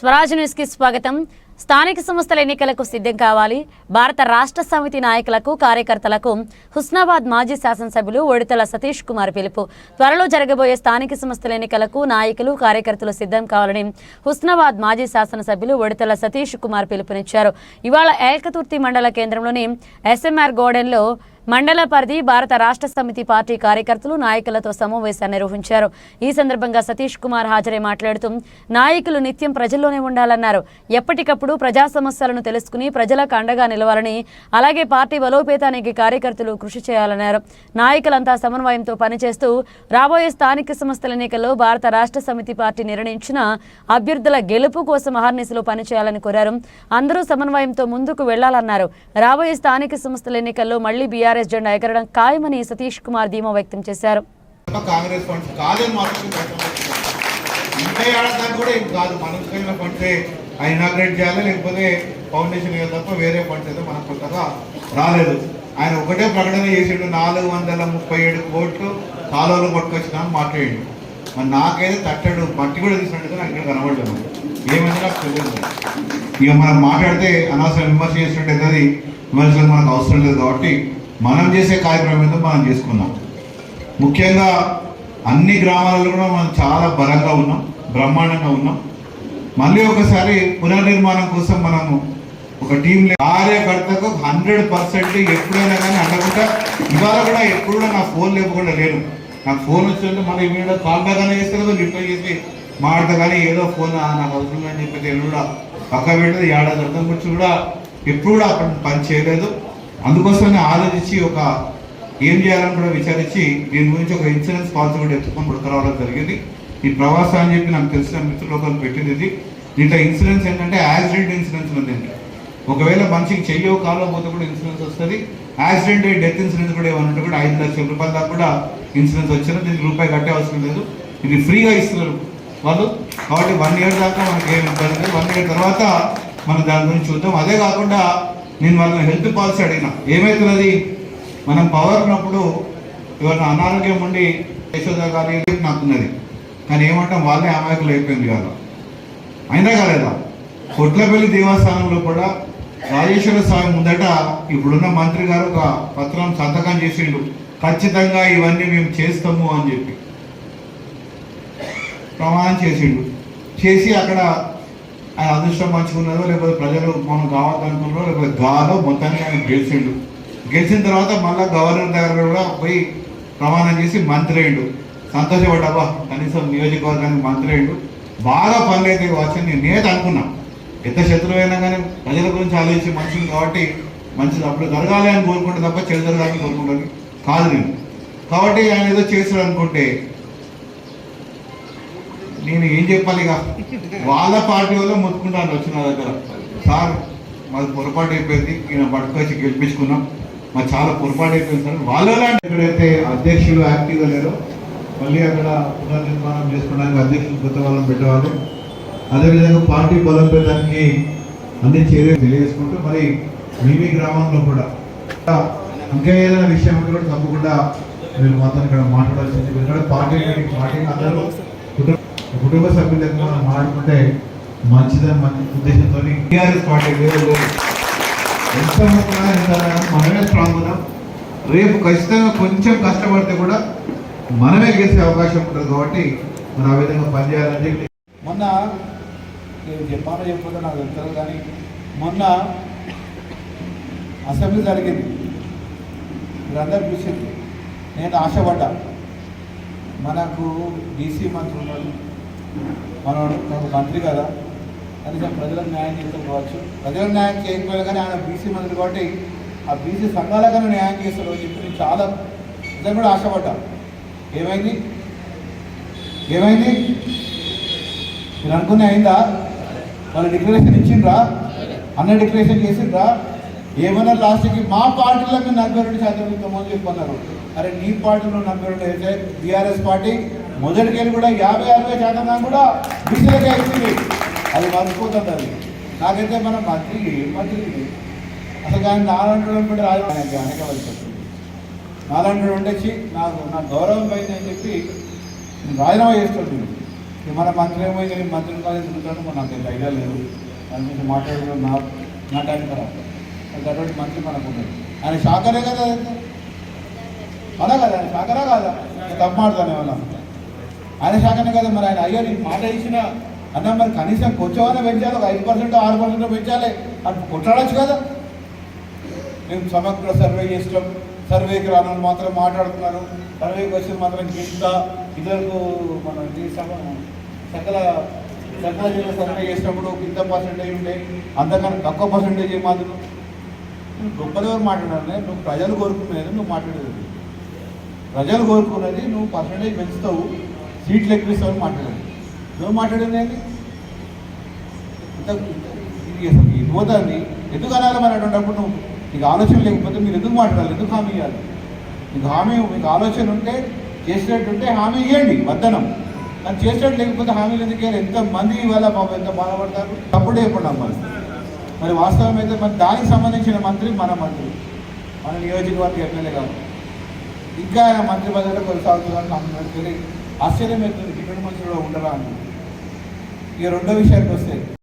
Swaraj news కి స్వాగతం. స్థానిక సంస్థల ఎన్నికలకు సిద్ధం కావాలి. భారత రాష్ట్ర సమితి నాయకులకు కార్యకర్తలకు హుస్నాబాద్ మాజీ శాసనసభ్యులు ఒడితల సతీష్ కుమార్ పిలుపు. త్వరలో జరగబోయే స్థానిక సంస్థల ఎన్నికలకు నాయకులు కార్యకర్తలు సిద్ధం కావాలని హుస్నాబాద్ మాజీ శాసనసభ్యులు ఒడితల సతీష్ కుమార్ పిలుపునిచ్చారు. ఇవాళ ఏల్కతుర్తి మండల కేంద్రంలోని ఎస్ఎంఆర్ గార్డెన్లో మండల పరిధి భారత రాష్ట్ర సమితి పార్టీ కార్యకర్తలు నాయకులతో సమావేశాన్ని నిర్వహించారు. ఈ సందర్భంగా సతీష్ కుమార్ హాజరై మాట్లాడుతూ నాయకులు నిత్యం ప్రజల్లోనే ఉండాలన్నారు. ఎప్పటికప్పుడు ప్రజా సమస్యలను తెలుసుకుని ప్రజలకు అండగా నిలవాలని, అలాగే పార్టీ బలోపేతానికి కార్యకర్తలు కృషి చేయాలన్నారు. నాయకులంతా సమన్వయంతో పనిచేస్తూ రాబోయే స్థానిక సంస్థల ఎన్నికల్లో భారత రాష్ట్ర సమితి పార్టీ నిర్ణయించిన అభ్యర్థుల గెలుపు కోసం అహర్నిశలు పనిచేయాలని కోరారు. అందరూ సమన్వయంతో ముందుకు వెళ్లాలన్నారు. రాబోయే స్థానిక సంస్థల ఎన్నికల్లో మళ్లీ బీఆర్ఎస్ జెండా ఎగరడం ఖాయమని సతీష్ కుమార్ ధీమా వ్యక్తం చేశారు. కాంగ్రెస్ ఫండ్స్ కాదని మాత్రం ఇంకా ఏడాది కూడా ఏం కాదు. మనకు ఫండ్సే ఇనాగ్రేట్ చేయాలి, లేకపోతే ఫౌండేషన్ ఇవ్వాలి తప్ప వేరే ఫండ్స్ అయితే మనకు కొత్తగా రాలేదు. ఆయన ఒకటే ప్రకటన చేసిండు, 437 కోట్లు కాలువలు పట్టుకొచ్చినా మాట్లాడిండు. మరి నాకైతే తట్టడు మట్టి కూడా తీసినట్టు నాకు ఇక్కడ కనబడలేదు. ఏమైనా నాకు తెలియదు. ఇక మనం మాట్లాడితే అనవసరం విమర్శ చేసినట్టు అవుతుంది. విమర్శలు మనకు అవసరం లేదు. కాబట్టి మనం చేసే కార్యక్రమం ఏదో మనం చేసుకున్నాం. ముఖ్యంగా అన్ని గ్రామాలలో కూడా మనం చాలా బలంగా ఉన్నాం, బ్రహ్మాండంగా ఉన్నాం. మళ్ళీ ఒకసారి పునర్నిర్మాణం కోసం మనము ఒక టీం కార్యకర్తకు 100% ఎప్పుడైనా కానీ అండకుండా, ఇవాళ కూడా ఎప్పుడు కూడా నా ఫోన్ లేకుండా లేను. నాకు ఫోన్ వచ్చిందంటే మళ్ళీ ఇమీడియట్గా కాల్ బ్యాక్ అనేది చేస్తే కదా రిప్లై చేసి మాడతా. కానీ ఏదో ఫోన్ నాకు అవసరం అని చెప్పి నేను కూడా పక్క పెట్టేది. ఏడాది అర్థం గురించి కూడా ఎప్పుడు కూడా అక్కడ పని చేయలేదు. అందుకోసమే ఆలోచించి ఒక ఏం చేయాలని కూడా విచారించి దీని గురించి ఒక ఇన్సూరెన్స్ పాలసీ కూడా ఎత్తుకొని పడుకురావడం జరిగింది. ఈ ప్రవాసం అని చెప్పి నాకు తెలిసిన మిత్రులు ఒకరు పెట్టింది ఇది. దీంట్లో ఇన్సూరెన్స్ ఏంటంటే యాక్సిడెంట్ ఇన్సూరెన్స్ ఉందండి. ఒకవేళ మనిషికి చెయ్యో కాలో పోతే కూడా ఇన్సూరెన్స్ వస్తుంది. యాక్సిడెంట్ డెత్ ఇన్సూరెన్స్ కూడా ఏమన్నట్టు కూడా 5 లక్షల రూపాయల దాకా కూడా ఇన్సూరెన్స్ వచ్చినా దీనికి రూపాయి కట్టే అవసరం లేదు. ఇది ఫ్రీగా ఇస్తున్నారు వాళ్ళు. కాబట్టి 1 ఇయర్ దాకా మనకి ఏమి ఇబ్బంది లేదు. 1 ఇయర్ తర్వాత మనం దాని గురించి చూద్దాం. అదే కాకుండా నేను వాళ్ళని హెల్త్ పాలసీ అడిగిన, ఏమవుతున్నది మనం పవర్ ఉన్నప్పుడు ఎవరైనా అనారోగ్యం ఉండి యశోద కానీ నాకున్నది, కానీ ఏమంటాం వాళ్ళే అమాయకులు అయిపోయింది కదా. అయినా కాలేదా కొట్లపల్లి దేవస్థానంలో కూడా రాజేశ్వర స్వామి ముందట ఇప్పుడున్న మంత్రి గారు ఒక పత్రం సంతకం చేసిండు, ఖచ్చితంగా ఇవన్నీ మేము చేస్తాము అని చెప్పి ప్రమాణం చేసిండు. చేసి అక్కడ ఆయన అదృష్టం మంచుకున్నారో లేకపోతే ప్రజలు మనం కావాలనుకున్నారో లేకపోతే గాలో మొత్తానికి ఆయన గెలిచిండు. గెలిచిన తర్వాత మళ్ళీ గవర్నర్ దగ్గర కూడా పోయి ప్రమాణం చేసి మంత్రి అయ్యిండు. సంతోషపడ్డాబా కనీసం నియోజకవర్గానికి మంత్రి అయ్యిండు. బాగా పనులు అయితే వచ్చి నేనైతే అనుకున్నా, ఎంత శత్రువైనా కానీ ప్రజల గురించి ఆలోచించి మనుషులు కాబట్టి మంచిది అప్పుడు జరగాలి అని కోరుకుంటే తప్ప చెడు జరగాలని కోరుకుంటాను కాదు నేను. కాబట్టి ఆయన ఏదో చేస్తాడు అనుకుంటే నేను ఏం చెప్పాలి? ఇక వాళ్ళ పార్టీ వల్ల మొత్తుకుంటాను వచ్చిన దగ్గర, సార్ మాది పొరపాటు అయిపోయింది, ఈయన పట్టుకొచ్చి గెలిపించుకున్నాం, మాకు చాలా పొరపాటు అయిపోయింది సార్. వాళ్ళ ఎక్కడైతే అధ్యక్షులు యాక్టివ్గా లేరో మళ్ళీ అక్కడ పునర్నిర్మాణం చేసుకోవడానికి అధ్యక్షులు కొత్త వాళ్ళని పెట్టవాలి. అదేవిధంగా పార్టీ బలోపేతానికి అన్ని చర్యలు తెలియజేసుకుంటూ మరి మీ గ్రామంలో కూడా ఇంకా ఏదైనా విషయం కూడా తప్పకుండా మీరు మాత్రం ఇక్కడ మాట్లాడాల్సింది. ఎందుకంటే పార్టీ అందరూ కుటుంబ సభ్యులకు మనం మాట్లాడుకుంటే మంచిదని మంచి ఉద్దేశంతో టీఆర్ఎస్ పార్టీ ఎంత మనమే స్ట్రాంగ్ ఉన్నాం. రేపు ఖచ్చితంగా కొంచెం కష్టపడితే కూడా మనమే గెలిచే అవకాశం ఉంటుంది. కాబట్టి మనం ఆ విధంగా పనిచేయాలని చెప్పి మొన్న నేను చెప్పానో చెప్పదో నాకు తెలుసు, కానీ మొన్న అసెంబ్లీ జరిగింది, మీరందరూ చూసింది. నేను ఆశపడ్డా మనకు బీసీ మంత్రి ఉన్నాడు, మనకు మంత్రి కదా, కనీసం ప్రజలకు న్యాయం చేస్తాం కావచ్చు. ప్రజలకు న్యాయం చేయకపోయినా కానీ ఆయన బీసీ మంత్రి కాబట్టి ఆ బీసీ సంఘాలకన్నా న్యాయం చేస్తారు అని చెప్పి నేను చాలా ఇద్దరు కూడా ఆశపడ్డా. ఏమైంది మీరు అనుకునే అయిందా? వాళ్ళు డిక్లరేషన్ ఇచ్చిండ్రా? అన్న డిక్లరేషన్ చేసిండ్రా? ఏమన్నా లాస్ట్కి మా పార్టీలకు 42% ఇస్తామని చెప్పన్నారు. అరే నీ పార్టీలో 42 అయితే బీఆర్ఎస్ పార్టీ మొదటికెళ్ళి కూడా 50-60% కూడా బీసీలకే ఇచ్చింది. అది మర్చిపోతుంది. అది నాకైతే మన మంత్రి అసలు కానీ నాలంటాడు కూడా రాజు వెనకవలసి నాలంటాడు ఉండొచ్చి నాకు గౌరవం పోయింది అని చెప్పి రాజీనామా చేస్తుంది. ఇక మన మంత్రి ఏమో ఇక నేను మంత్రి కాలేజ్ తిరుగుతాను మన నాకు ఎంత ఐడియా లేదు దాని గురించి మాట్లాడడం నా టైం ఖరాబ్ అటువంటి మంత్రి మనకు ఉన్నాడు ఆయన శాఖరే కదా అలా కదా ఆయన శాఖరా కాదా తప్పు మాడతాను ఏమన్నా ఆయన శాఖనే కదా మరి ఆయన అయ్యో నీకు మాట ఇచ్చిన అన్న మరి కనీసం కొంచెమైనా పెంచాలి ఒక 5% 6% పెంచాలి అని కొట్లాడచ్చు కదా మేము సమగ్ర సర్వే చేస్తాం సర్వేకి రానని మాత్రం మాట్లాడుతున్నారు సర్వేకి వచ్చిన మాత్రం ఇంత ఇతరులకు మనం సకల జిల్లా సర్వే చేసినప్పుడు ఇంత పర్సెంటేజ్ ఉండే అంతకన్నా తక్కువ పర్సెంటేజ్ మాత్రం నువ్వు గొప్పదెవరు మాట్లాడాలి నువ్వు ప్రజలు కోరుకునేది నువ్వు మాట్లాడేది ప్రజలు కోరుకున్నది నువ్వు పర్సెంటేజ్ పెంచుతావు సీట్లు ఎక్కిస్తావు అని మాట్లాడేది నువ్వు మాట్లాడేది ఏంటి ఇది అసలు ఇవ్వదాన్ని ఎందుకు అనాలి మరి అటువంటిప్పుడు నువ్వు నీకు ఆలోచన లేకపోతే మీరు ఎందుకు మాట్లాడాలి ఎందుకు హామీ ఇవ్వాలి మీకు ఆలోచన ఉంటే చేసేటట్టు ఉంటే హామీ ఇవ్వండి వద్దనం కానీ చేసేటట్టు లేకపోతే హామీలు ఎందుకు ఇవ్వాలి ఎంతమంది ఇవాళ పాపం ఎంత బాధపడతారు తప్పుడు చెప్పండి మరి వాస్తవం అయితే మరి దానికి సంబంధించిన మంత్రి మన నియోజకవర్గ ఎమ్మెల్యే కాదు ఇంకా ఆయన మంత్రి పదవిలో కొనసాగుతుందని నాకు తెలియదు ఆశ్చర్యం అవుతుంది డిప్యూటీ మంత్రి కూడా ఉండరా అని ఇక రెండో విషయానికి వస్తే